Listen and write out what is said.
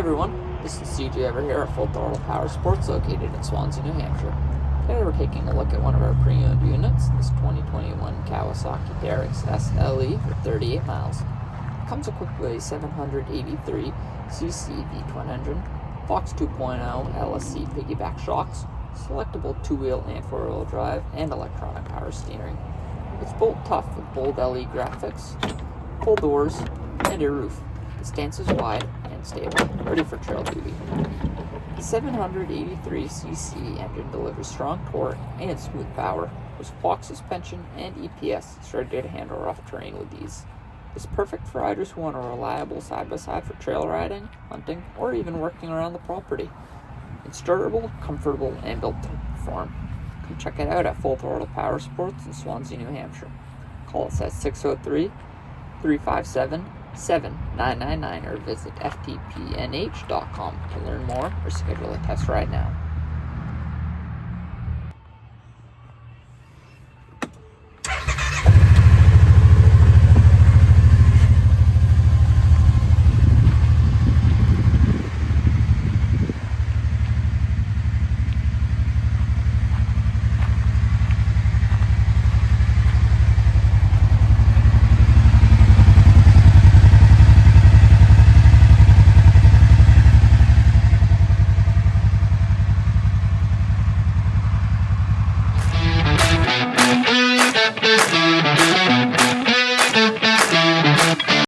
everyone, this is CJ over here at Throttle Powersports located in Swanzey, New Hampshire. Today we're taking a look at one of our pre-owned units, this 2021 Kawasaki Teryx S LE for 38 miles. It comes equipped with a 783cc V-twin engine, Fox 2.0 LSC piggyback shocks, selectable 2-wheel and 4-wheel drive, and electronic power steering. It's bolt tough with bold LE graphics, full doors, and a roof. The stance is wide and stable, ready for trail duty. The 783cc engine delivers strong torque and smooth power, with Fox suspension and EPS ready to handle rough terrain with ease. It's perfect for riders who want a reliable side-by-side for trail riding, hunting, or even working around the property. It's durable, comfortable, and built to perform. Come check it out at Full Throttle Powersports in Swanzey, New Hampshire. Call us at 603-357-7999 or visit ftpnh.com to learn more or schedule a test ride now.